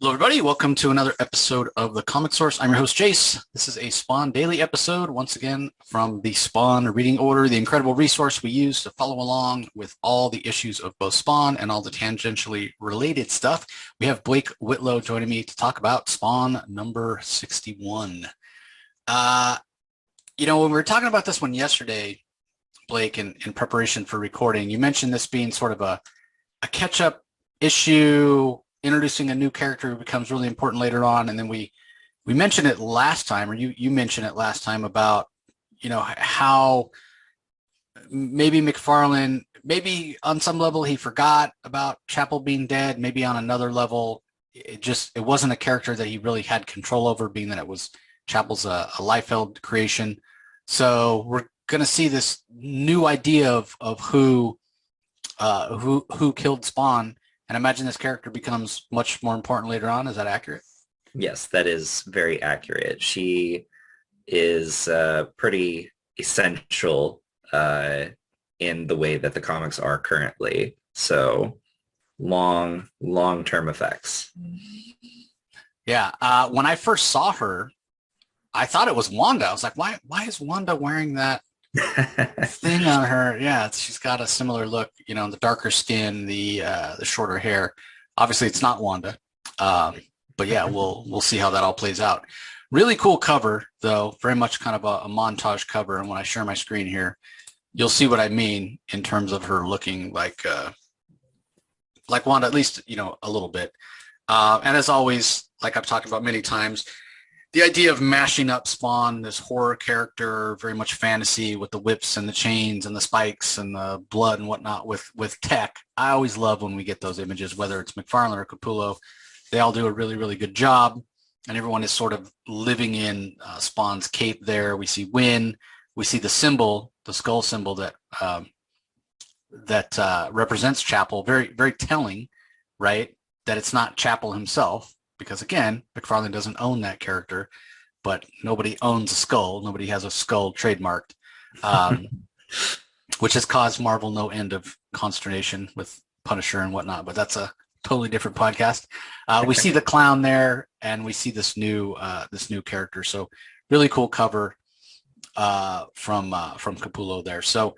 Hello, everybody. Welcome to another episode of The Comic Source. I'm your host, Jace. This is a Spawn Daily episode, once again, from the Spawn Reading Order, the incredible resource we use to follow along with all the issues of both Spawn and all the tangentially related stuff. We have Blake Whitlow joining me to talk about Spawn number 61. When we were talking about this one yesterday, Blake, in preparation for recording, you mentioned this being sort of a catch-up issue, introducing a new character who becomes really important later on. And then we mentioned it last time, or you mentioned it last time about, how maybe McFarlane, maybe on some level he forgot about Chapel being dead. Maybe on another level, it wasn't a character that he really had control over, being that it was Chapel's a Liefeld creation. So we're going to see this new idea of who killed Spawn. And I imagine this character becomes much more important later on. Is that accurate? Yes, that is very accurate. She is pretty essential in the way that the comics are currently. So long-term effects. Yeah. When I first saw her, I thought it was Wanda. I was like, why is Wanda wearing that thing on her? Yeah, she's got a similar look, the darker skin, the shorter hair. Obviously, it's not Wanda, but yeah, we'll see how that all plays out. Really cool cover, though. Very much kind of a montage cover. And when I share my screen here, you'll see what I mean in terms of her looking like Wanda, at least a little bit. And as always, like I've talked about many times, the idea of mashing up Spawn, this horror character, very much fantasy with the whips and the chains and the spikes and the blood and whatnot with tech. I always love when we get those images, whether it's McFarlane or Capullo. They all do a really, really good job. And everyone is sort of living in Spawn's cape there. We see Wynn. We see the symbol, the skull symbol that represents Chapel. Very, very telling, right? That it's not Chapel himself. Because again, McFarlane doesn't own that character, but nobody owns a skull. Nobody has a skull trademarked, which has caused Marvel no end of consternation with Punisher and whatnot. But that's a totally different podcast. We see the clown there, and we see this new character. So really cool cover from Capullo there. So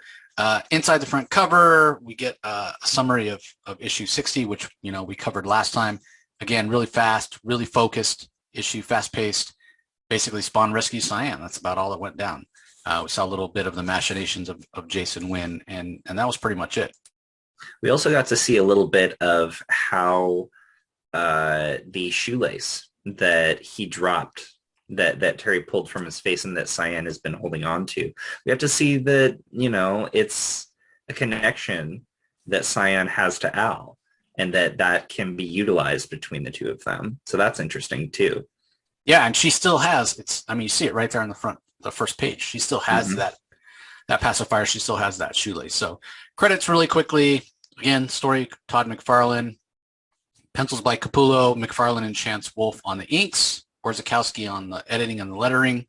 inside the front cover, we get a summary of issue 60, which we covered last time. Again, really fast, really focused issue, fast-paced. Basically, Spawn rescues Cyan. That's about all that went down. We saw a little bit of the machinations of Jason Wynn, and that was pretty much it. We also got to see a little bit of how the shoelace that he dropped, that Terry pulled from his face and that Cyan has been holding on to. We have to see that, it's a connection that Cyan has to Al, and that can be utilized between the two of them. So that's interesting too. Yeah, and she still has, you see it right there on the front, the first page. She still has that pacifier. She still has that shoelace. So credits really quickly. Again, story, Todd McFarlane. Pencils by Capullo, McFarlane and Chance Wolfe on the inks. Orzechowski on the editing and the lettering.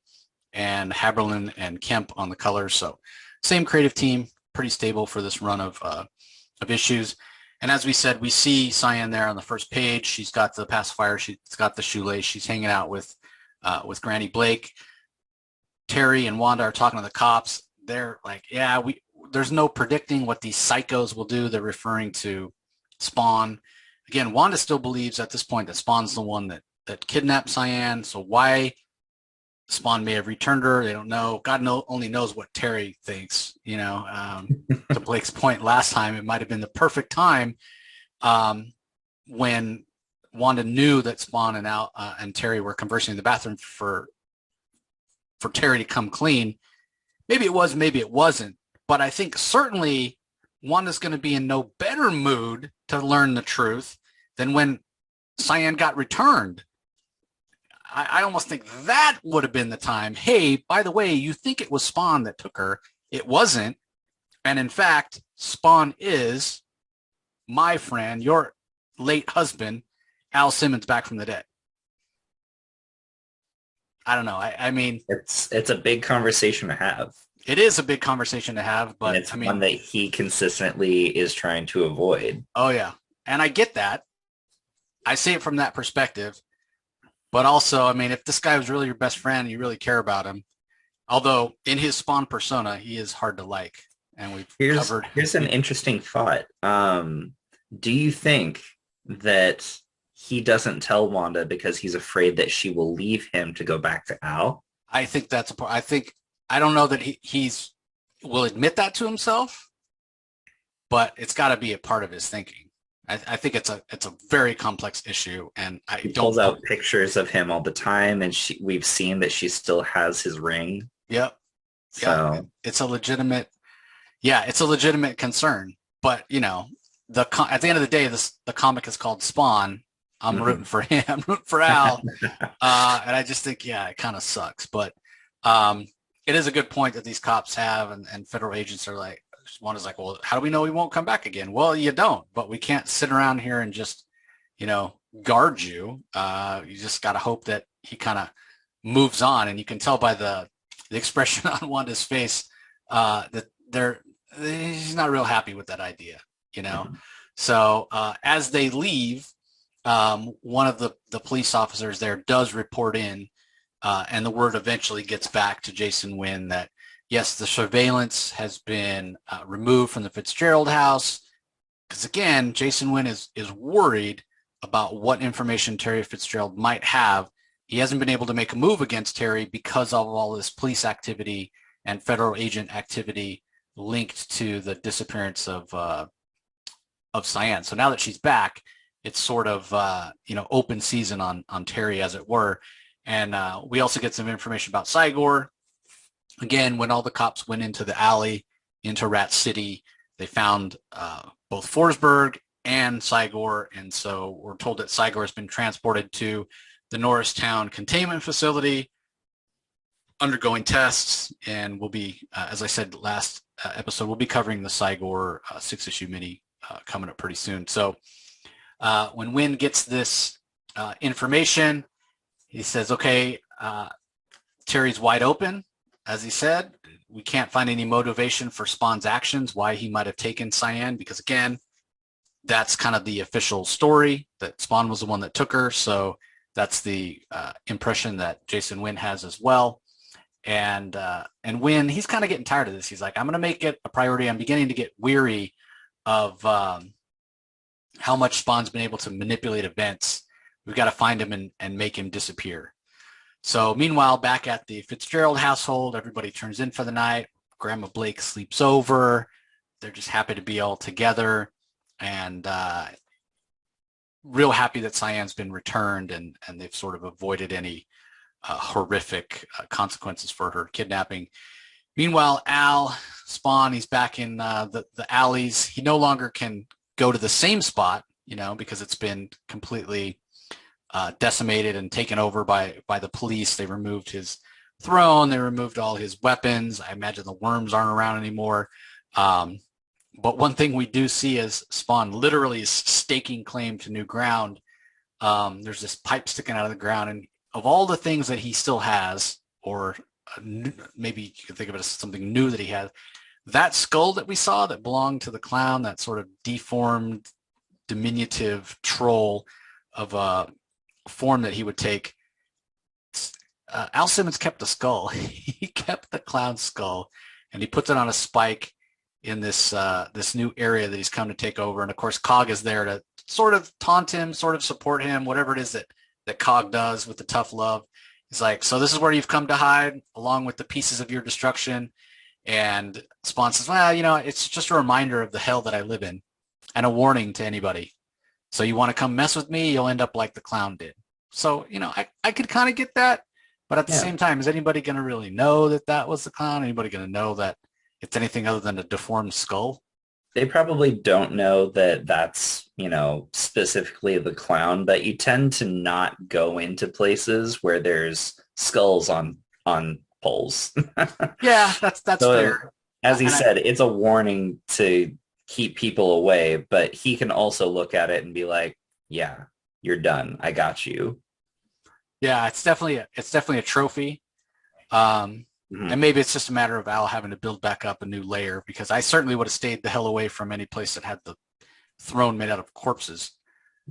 And Haberlin and Kemp on the colors. So same creative team, pretty stable for this run of issues. And as we said, we see Cyan there on the first page. She's got the pacifier. She's got the shoelace. She's hanging out with Granny Blake. Terry and Wanda are talking to the cops. They're like, yeah, there's no predicting what these psychos will do. They're referring to Spawn. Again, Wanda still believes at this point that Spawn's the one that kidnapped Cyan. So why Spawn may have returned her, they don't know. God only knows what Terry thinks. To Blake's point last time, it might have been the perfect time when Wanda knew that Spawn and Al and Terry were conversing in the bathroom for Terry to come clean. Maybe it was, maybe it wasn't. But I think certainly Wanda's going to be in no better mood to learn the truth than when Cyan got returned. I almost think that would have been the time. Hey, by the way, you think it was Spawn that took her. It wasn't. And in fact, Spawn is my friend, your late husband, Al Simmons, back from the dead. I don't know. I mean, it's a big conversation to have. It is a big conversation to have, but and it's one that he consistently is trying to avoid. Oh yeah. And I get that. I see it from that perspective. But also, I mean, if this guy was really your best friend, you really care about him. Although in his Spawn persona, he is hard to like, and we've covered. Here's an interesting thought. Do you think that he doesn't tell Wanda because he's afraid that she will leave him to go back to Al? I think that's a part. I don't know that he's will admit that to himself, but it's got to be a part of his thinking. I think it's a very complex issue, and I He don't. pulls out pictures of him all the time, and we've seen that she still has his ring. Yep. So Yeah, it's a legitimate. Yeah, it's a legitimate concern. But at the end of the day, the comic is called Spawn. I'm rooting for him. I'm rooting for Al, and I just think, yeah, it kind of sucks. But it is a good point that these cops have, and federal agents are like, one is like, well, how do we know he won't come back again? Well, you don't, but we can't sit around here and just, guard you. You just got to hope that he kind of moves on. And you can tell by the expression on Wanda's face that he's not real happy with that idea, So as they leave, one of the police officers there does report in, and the word eventually gets back to Jason Wynn that, yes, the surveillance has been removed from the Fitzgerald house. Because again, Jason Wynn is worried about what information Terry Fitzgerald might have. He hasn't been able to make a move against Terry because of all this police activity and federal agent activity linked to the disappearance of Cyan. So now that she's back, it's sort of open season on Terry, as it were. And we also get some information about Cygor. Again, when all the cops went into the alley, into Rat City, they found both Forsberg and Cygor. And so we're told that Cygor has been transported to the Norristown containment facility, undergoing tests, and we'll be, as I said last episode, we'll be covering the Cygor 6-issue mini coming up pretty soon. So when Wynn gets this information, he says, okay, Terry's wide open. As he said, we can't find any motivation for Spawn's actions, why he might have taken Cyan, because again, that's kind of the official story, that Spawn was the one that took her. So that's the impression that Jason Wynn has as well. And Wynn, he's kind of getting tired of this. He's like, I'm going to make it a priority. I'm beginning to get weary of how much Spawn's been able to manipulate events. We've got to find him and make him disappear. So meanwhile, back at the Fitzgerald household, everybody turns in for the night. Grandma Blake sleeps over. They're just happy to be all together, and real happy that Cyan's been returned, and they've sort of avoided any horrific consequences for her kidnapping. Meanwhile, Al, Spawn, he's back in the alleys. He no longer can go to the same spot, because it's been completely decimated and taken over by the police. They removed his throne. They removed all his weapons. I imagine the worms aren't around anymore. But one thing we do see is Spawn literally is staking claim to new ground. There's this pipe sticking out of the ground, and of all the things that he still has, or maybe you can think of it as something new that he has, that skull that we saw that belonged to the clown, that sort of deformed, diminutive troll of a form that he would take, Al Simmons kept the skull. He kept the clown skull, and he puts it on a spike in this new area that he's come to take over. And of course, Cog is there to sort of taunt him, sort of support him, whatever it is that Cog does with the tough love. He's like, so this is where you've come to hide, along with the pieces of your destruction. And Spawn says, well, it's just a reminder of the hell that I live in, and a warning to anybody. So you want to come mess with me, you'll end up like the clown did. So, I could kind of get that. But at the same time, is anybody going to really know that was the clown? Anybody going to know that it's anything other than a deformed skull? They probably don't know that that's, specifically the clown, but you tend to not go into places where there's skulls on poles. Yeah, that's so, fair. As he said, it's a warning to keep people away, but he can also look at it and be like, yeah, you're done. I got you. Yeah, it's definitely a trophy. And maybe it's just a matter of Al having to build back up a new layer, because I certainly would have stayed the hell away from any place that had the throne made out of corpses.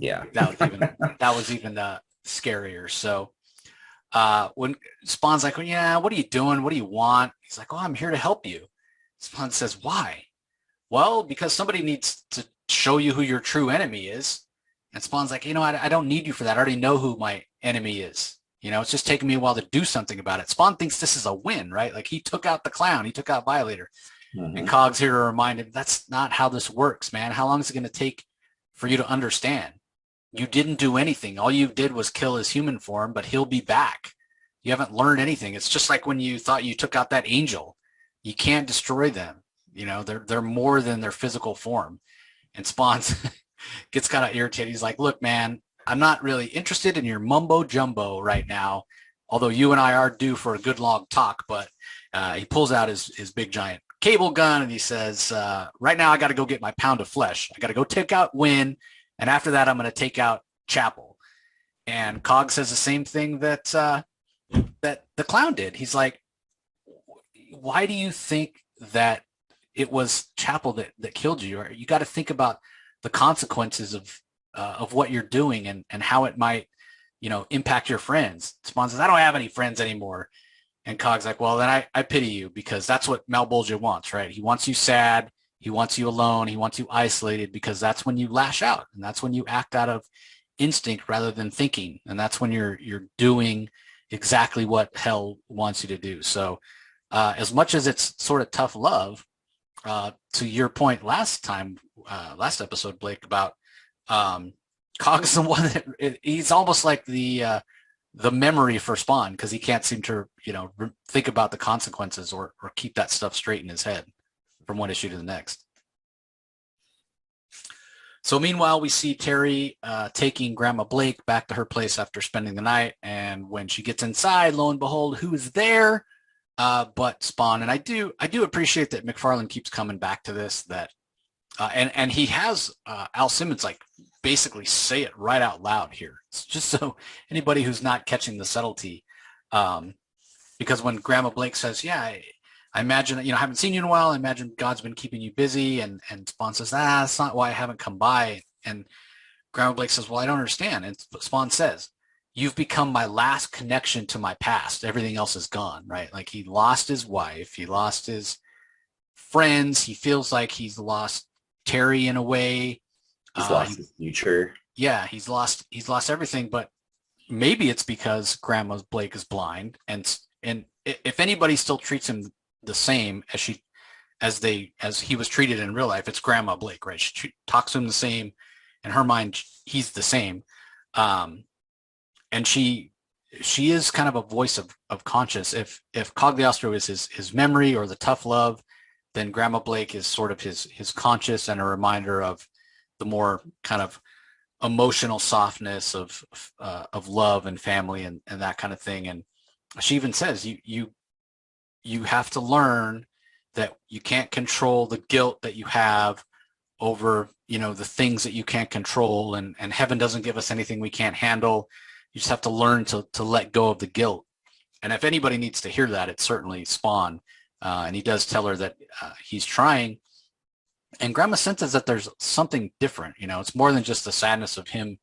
Yeah. That was even scarier. So when Spawn's like, well, yeah, what are you doing? What do you want? He's like, oh, I'm here to help you. Spawn says, why? Well, because somebody needs to show you who your true enemy is. And Spawn's like, I don't need you for that. I already know who my enemy is. It's just taking me a while to do something about it. Spawn thinks this is a win, right? Like he took out the clown. He took out Violator. And Cog's here to remind him, that's not how this works, man. How long is it going to take for you to understand? You didn't do anything. All you did was kill his human form, but he'll be back. You haven't learned anything. It's just like when you thought you took out that angel. You can't destroy them. They're more than their physical form. And Spawn gets kind of irritated. He's like, look, man, I'm not really interested in your mumbo jumbo right now, although you and I are due for a good long talk. But he pulls out his big giant cable gun and he says, right now I got to go get my pound of flesh. I got to go take out Wynn. And after that, I'm going to take out Chapel. And Cog says the same thing that the clown did. He's like, why do you think that it was Chapel that killed you? Or you got to think about the consequences of what you're doing and how it might, impact your friends. Spawn says, I don't have any friends anymore. And Cog's like, well, then I pity you because that's what Malbolgia wants, right? He wants you sad. He wants you alone. He wants you isolated because that's when you lash out and that's when you act out of instinct rather than thinking. And that's when you're doing exactly what hell wants you to do. So as much as it's sort of tough love, to your point last episode, Blake, about Cog's the one that he's almost like the memory for Spawn because he can't seem to, think about the consequences or keep that stuff straight in his head from one issue to the next. So meanwhile, we see Terry taking Grandma Blake back to her place after spending the night. And when she gets inside, lo and behold, who is there but Spawn? And I do appreciate that McFarlane keeps coming back to this, that and he has Al Simmons like basically say it right out loud here. It's just so anybody who's not catching the subtlety, because when Grandma Blake says, yeah, I imagine, I haven't seen you in a while. I imagine God's been keeping you busy. And Spawn says, that's not why I haven't come by. And Grandma Blake says, well, I don't understand. And Spawn says, you've become my last connection to my past. Everything else is gone, right? Like he lost his wife. He lost his friends. He feels like he's lost Terry in a way. He's lost his future. Yeah, he's lost everything. But maybe it's because Grandma Blake is blind. And if anybody still treats him the same as he was treated in real life, it's Grandma Blake, right? She talks to him the same. In her mind, he's the same. And she is kind of a voice of conscience. If Cogliostro is his memory or the tough love, then Grandma Blake is sort of his conscience and a reminder of the more kind of emotional softness of love and family and that kind of thing. And she even says, you have to learn that you can't control the guilt that you have over, the things that you can't control, and heaven doesn't give us anything we can't handle. You just have to learn to let go of the guilt. And if anybody needs to hear that, it's certainly Spawn. And he does tell her that he's trying. And Grandma senses that there's something different. It's more than just the sadness of him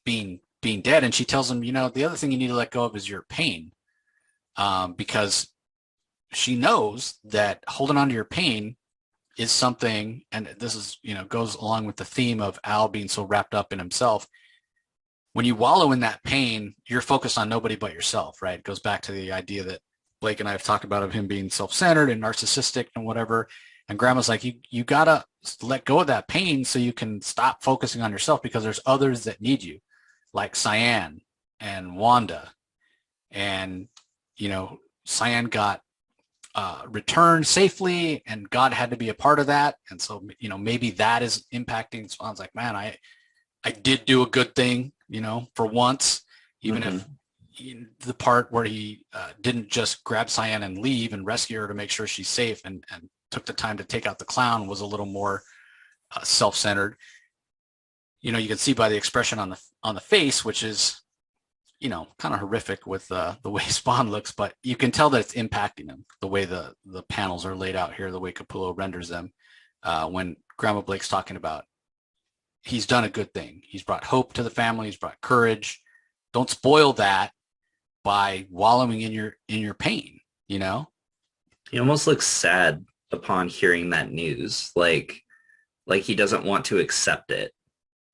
being dead. And she tells him, the other thing you need to let go of is your pain. Because she knows that holding on to your pain is something, and this is, goes along with the theme of Al being so wrapped up in himself. When you wallow in that pain, you're focused on nobody but yourself, right? It goes back to the idea that Blake and I have talked about of him being self-centered and narcissistic and whatever. And Grandma's like, you gotta let go of that pain so you can stop focusing on yourself, because there's others that need you, like Cyan and Wanda. And, Cyan got returned safely, and God had to be a part of that. And so, maybe that is impacting Spawn's like, man, I did do a good thing, for once, even if the part where he didn't just grab Cyan and leave and rescue her to make sure she's safe and took the time to take out the clown was a little more self-centered. You can see by the expression on the face, which is, kind of horrific with the way Spawn looks, but you can tell that it's impacting him, the way the panels are laid out here, the way Capullo renders them, when Grandma Blake's talking about he's done a good thing. He's brought hope to the family. He's brought courage. Don't spoil that by wallowing in your pain, you know? He almost looks sad upon hearing that news. Like he doesn't want to accept it,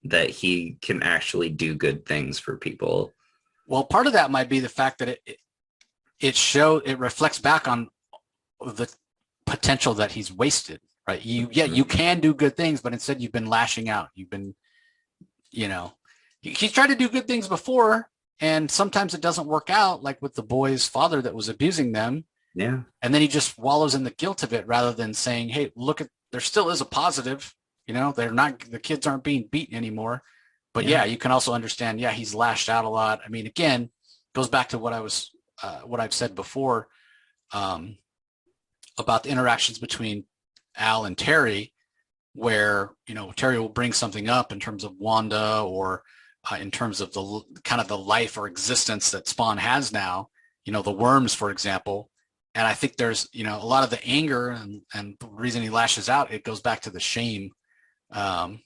that he can actually do good things for people. Well, part of that might be the fact that it reflects back on the potential that he's wasted, right? You can do good things, but instead you've been lashing out. You've been, he's tried to do good things before, and sometimes it doesn't work out, like with the boy's father that was abusing them. Yeah. And then he just wallows in the guilt of it rather than saying, hey, look, there still is a positive, the kids aren't being beaten anymore. But yeah, you can also understand, he's lashed out a lot. I mean, again, goes back to what I've said before about the interactions between Al and Terry, where, Terry will bring something up in terms of Wanda or in terms of the kind of the life or existence that Spawn has now, the worms, for example. And I think there's, a lot of the anger and the reason he lashes out, it goes back to the shame, of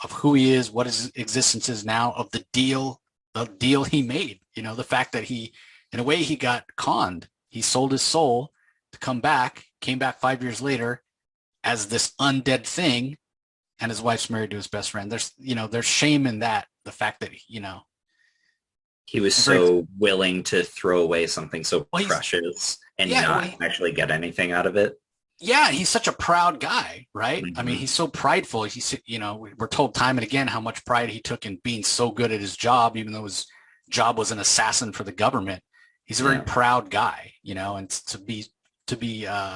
who he is, what his existence is now, of the deal he made, the fact that he, in a way, he got conned. He sold his soul to came back 5 years later as this undead thing, and his wife's married to his best friend. There's shame in that, the fact that, he was so willing to throw away something so precious and not actually get anything out of it. Yeah, he's such a proud guy, right? Mm-hmm. I mean, he's so prideful. He's, we're told time and again how much pride he took in being so good at his job, even though his job was an assassin for the government. He's a very proud guy, and to be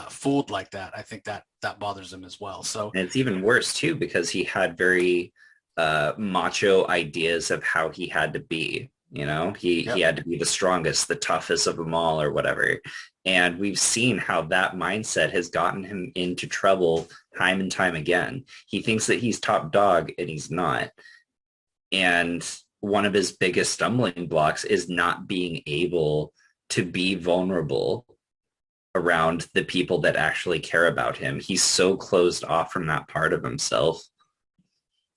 fooled like that, I think that bothers him as well. So, and it's even worse too, because he had very macho ideas of how he had to be. He had to be the strongest, the toughest of them all or whatever. And we've seen how that mindset has gotten him into trouble time and time again. He thinks that he's top dog and he's not. And one of his biggest stumbling blocks is not being able to be vulnerable around the people that actually care about him. He's so closed off from that part of himself.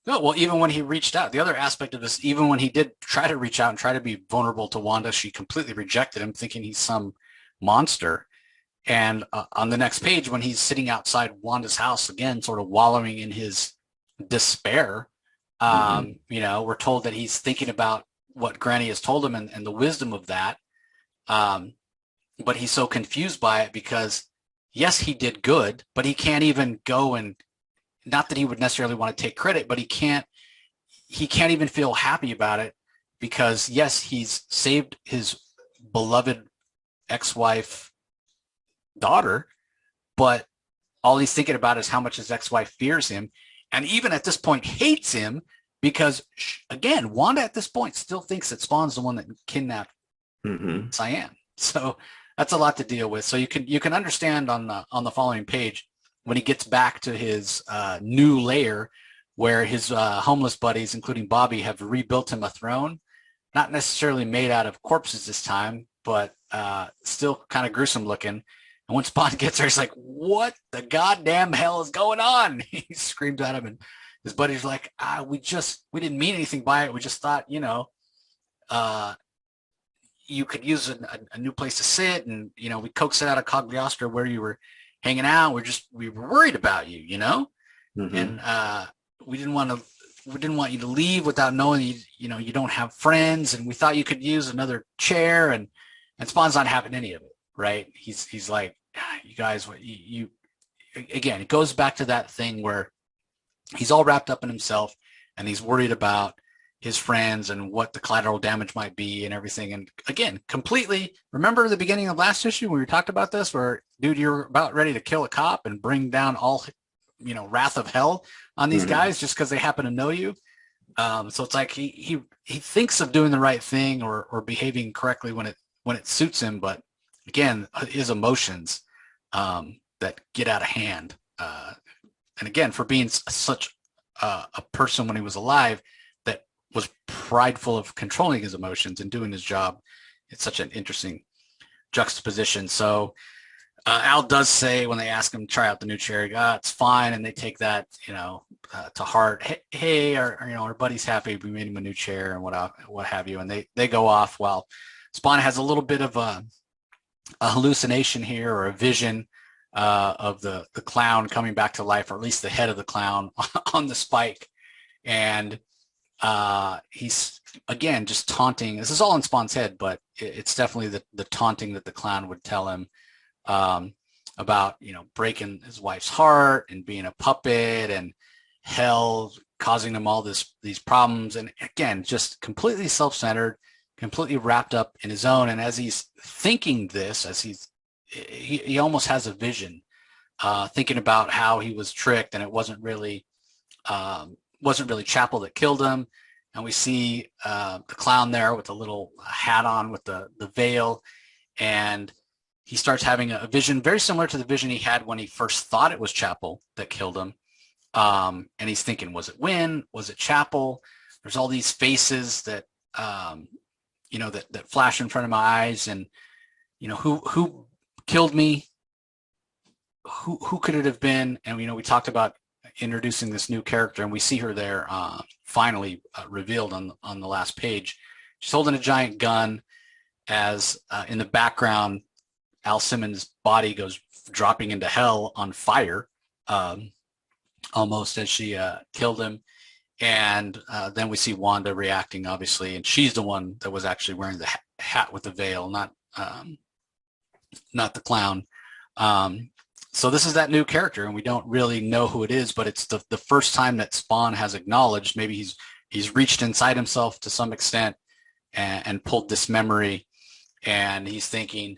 No, well, even when he reached out, the other aspect of this, even when he did try to reach out and try to be vulnerable to Wanda, she completely rejected him, thinking he's some monster. And on the next page, when he's sitting outside Wanda's house, again, sort of wallowing in his despair, we're told that he's thinking about what Granny has told him and the wisdom of that. But he's so confused by it because, yes, he did good, but he can't even go and, not that he would necessarily want to take credit, but he can't even feel happy about it because, yes, he's saved his beloved ex-wife daughter, but all he's thinking about is how much his ex-wife fears him. And even at this point hates him because, again, Wanda at this point still thinks that Spawn's the one that kidnapped Cyan. So that's a lot to deal with. So you can understand on the following page when he gets back to his new lair where his homeless buddies, including Bobby, have rebuilt him a throne, not necessarily made out of corpses this time, but still kind of gruesome looking. And when Spawn gets there, he's like, what the goddamn hell is going on? He screams at him, and his buddies are like, we didn't mean anything by it. We just thought, you could use a new place to sit, and, we coaxed it out of Cogliostro where you were hanging out. We were worried about you, and we didn't want you to leave without knowing you don't have friends, and we thought you could use another chair, and Spawn's not having any of it, right? He's like, you guys, you again, it goes back to that thing where he's all wrapped up in himself and he's worried about his friends and what the collateral damage might be and everything. And again, completely, remember the beginning of last issue when we talked about this, where, dude, you're about ready to kill a cop and bring down all, wrath of hell on these guys just because they happen to know you. So it's like he thinks of doing the right thing or behaving correctly when it suits him, but again, his emotions that get out of hand. And again, for being such a person when he was alive that was prideful of controlling his emotions and doing his job, it's such an interesting juxtaposition. So Al does say when they ask him to try out the new chair, it's fine, and they take that, to heart. Hey, our buddy's happy we made him a new chair and what have you, and they go off while Spawn has a little bit of a hallucination here or a vision of the clown coming back to life, or at least the head of the clown on the spike, and he's again just taunting. This is all in Spawn's head, but it's definitely the taunting that the clown would tell him about, breaking his wife's heart and being a puppet, and hell causing him all these problems. And again, just completely self-centered, completely wrapped up in his own. And as he's thinking this, he almost has a vision, thinking about how he was tricked, and it wasn't really Chapel that killed him. And we see the clown there with a little hat on with the veil, and he starts having a vision very similar to the vision he had when he first thought it was Chapel that killed him. And he's thinking, was it Wynn? Was it Chapel? There's all these faces that, that flash in front of my eyes, and, who killed me? Who could it have been? And, we talked about introducing this new character, and we see her there finally revealed on the last page. She's holding a giant gun as in the background, Al Simmons' body goes dropping into hell on fire, almost as she killed him. And then we see Wanda reacting, obviously, and she's the one that was actually wearing the hat with the veil, not the clown. So this is that new character, and we don't really know who it is, but it's the first time that Spawn has acknowledged, maybe he's reached inside himself to some extent and pulled this memory, and he's thinking,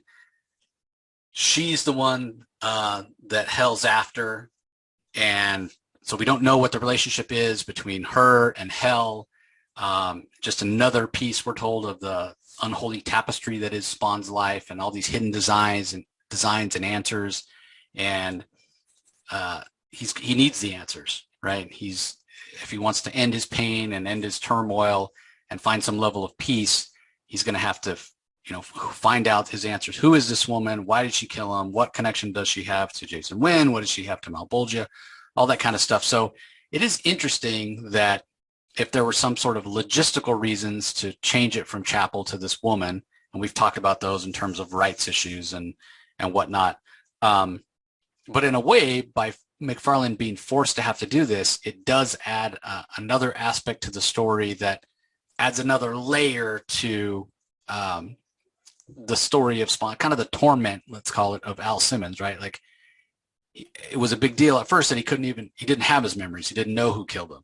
she's the one that hell's after. And so we don't know what the relationship is between her and hell. Just another piece, we're told, of the unholy tapestry that is Spawn's life, and all these hidden designs and answers. And he needs the answers, right? If he wants to end his pain and end his turmoil and find some level of peace, he's going to have to find out his answers. Who is this woman? Why did she kill him? What connection does she have to Jason Wynn? What does she have to Malbolgia? All that kind of stuff. So it is interesting that if there were some sort of logistical reasons to change it from Chapel to this woman, and we've talked about those in terms of rights issues and whatnot. But in a way, by McFarlane being forced to have to do this, it does add another aspect to the story that adds another layer to the story of Spawn, kind of the torment, let's call it, of Al Simmons, right? Like, it was a big deal at first that he didn't have his memories. He didn't know who killed him.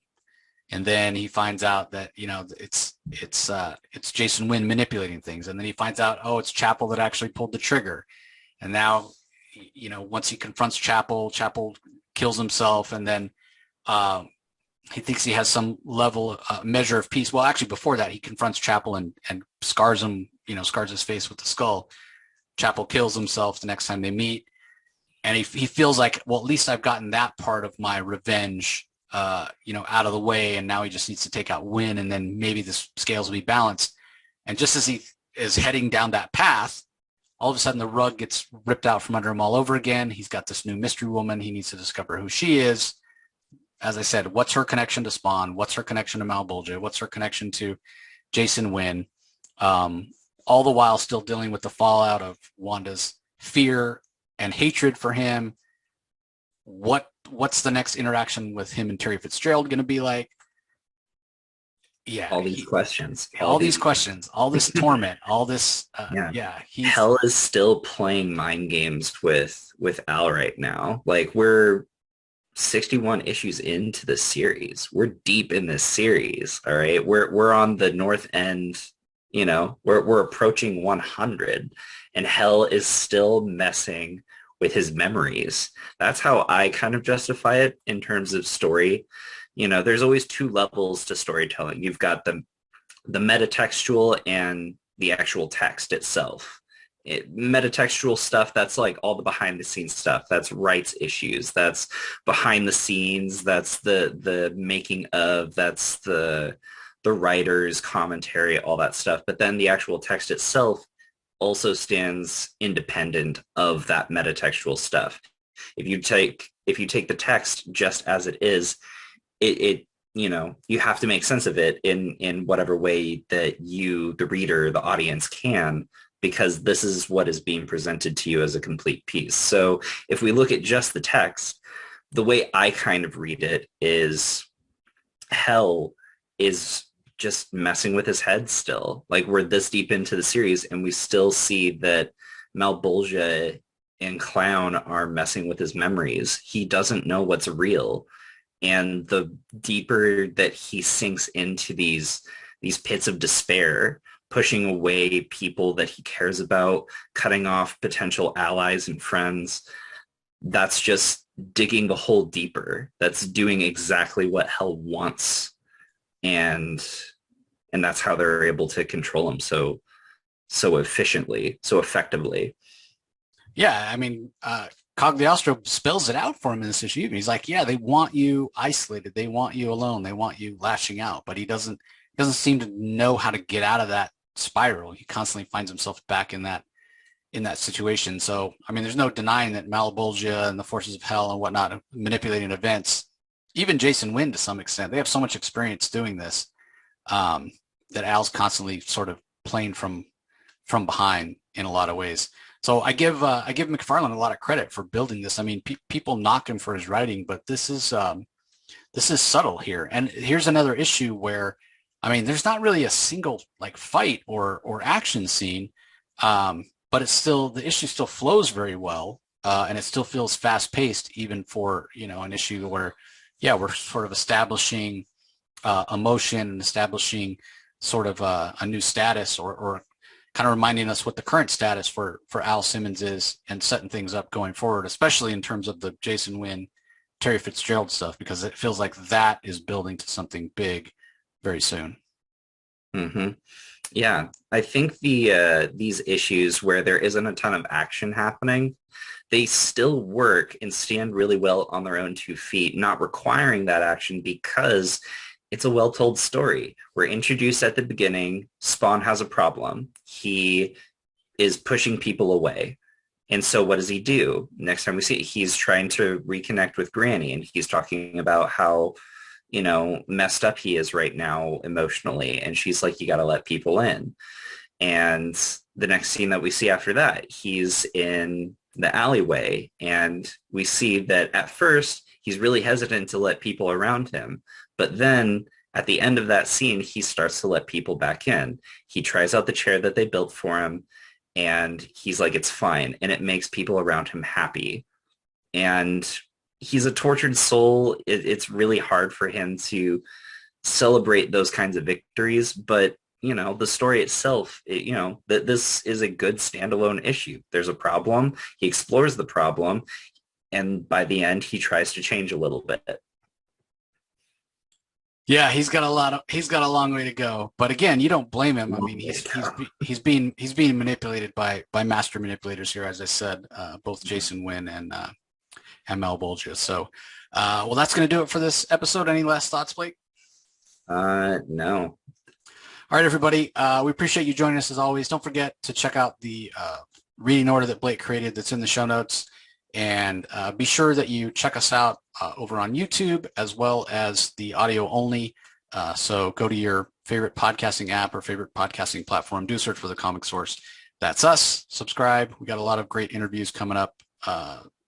And then he finds out that, it's Jason Wynn manipulating things. And then he finds out, it's Chapel that actually pulled the trigger. And now, once he confronts Chapel kills himself. And then he thinks he has some level, measure of peace. Well, actually, before that, he confronts Chapel and scars him, scars his face with the skull. Chapel kills himself the next time they meet. And he feels like, well, at least I've gotten that part of my revenge, out of the way. And now he just needs to take out Wynn, and then maybe the scales will be balanced. And just as he is heading down that path, all of a sudden the rug gets ripped out from under him all over again. He's got this new mystery woman. He needs to discover who she is. As I said, what's her connection to Spawn? What's her connection to Malbolgia? What's her connection to Jason Wynn? All the while still dealing with the fallout of Wanda's fear and hatred for him. What's the next interaction with him and Terry Fitzgerald going to be like? Yeah, all these questions, all these questions, all this torment, all this. Hell is still playing mind games with Al right now. Like, we're 61 issues into the series. We're deep in this series. All right, we're on the north end. We're approaching 100, and Hell is still messing with his memories. That's how I kind of justify it in terms of story. There's always two levels to storytelling. You've got the metatextual and the actual text itself. Metatextual stuff, that's like all the behind the scenes stuff. That's rights issues. That's behind the scenes. That's the making of. That's the writer's commentary, all that stuff. But then the actual text itself, also stands independent of that metatextual stuff. If you take the text just as it is, it you have to make sense of it in whatever way that you, the reader, the audience, can, because this is what is being presented to you as a complete piece. So if we look at just the text, the way I kind of read it is Hell is just messing with his head still. Like, we're this deep into the series and we still see that Malbolgia and Clown are messing with his memories. He doesn't know what's real. And the deeper that he sinks into these pits of despair, pushing away people that he cares about, cutting off potential allies and friends, that's just digging the hole deeper. That's doing exactly what Hell wants. And that's how they're able to control him so efficiently, so effectively. Yeah, I mean, Cogliostro spells it out for him in this issue. He's like, yeah, they want you isolated. They want you alone. They want you lashing out. But he doesn't seem to know how to get out of that spiral. He constantly finds himself back in that situation. So, I mean, there's no denying that Malbolgia and the forces of Hell and whatnot are manipulating events. Even Jason Wynn, to some extent, they have so much experience doing this that Al's constantly sort of playing from behind in a lot of ways. So I give McFarlane a lot of credit for building this. I mean, people knock him for his writing, but this is subtle here. And here's another issue where, I mean, there's not really a single like fight or action scene, but it's still, the issue still flows very well, and it still feels fast paced, even for an issue where, yeah, we're sort of establishing emotion and establishing sort of a new status or kind of reminding us what the current status for Al Simmons is and setting things up going forward, especially in terms of the Jason Wynn, Terry Fitzgerald stuff, because it feels like that is building to something big very soon. Mm-hmm. Yeah, I think these issues where there isn't a ton of action happening, they still work and stand really well on their own 2 feet, not requiring that action because it's a well-told story. We're introduced at the beginning. Spawn has a problem. He is pushing people away. And so what does he do? Next time we see it, he's trying to reconnect with Granny, and he's talking about how, messed up he is right now emotionally. And she's like, you got to let people in. And the next scene that we see after that, he's in the alleyway, and we see that at first he's really hesitant to let people around him. But then at the end of that scene, he starts to let people back in. He tries out the chair that they built for him, and he's like, it's fine. And it makes people around him happy. And he's a tortured soul. It's really hard for him to celebrate those kinds of victories. But, the story itself, that this is a good standalone issue. There's a problem. He explores the problem. And by the end, he tries to change a little bit. Yeah, he's got a long way to go. But again, you don't blame him. I mean, he's being manipulated by master manipulators here, as I said, both Jason Wynn and Malbolgia. So, well, that's going to do it for this episode. Any last thoughts, Blake? No. All right, everybody. We appreciate you joining us as always. Don't forget to check out the reading order that Blake created that's in the show notes. And be sure that you check us out over on YouTube as well as the audio only. So go to your favorite podcasting app or favorite podcasting platform. Do search for The Comic Source. That's us. Subscribe. We got a lot of great interviews coming up,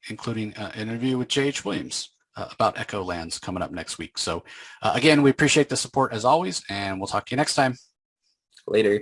including an interview with J.H. Williams about Echo Lands coming up next week. So again, we appreciate the support as always, and we'll talk to you next time. Later.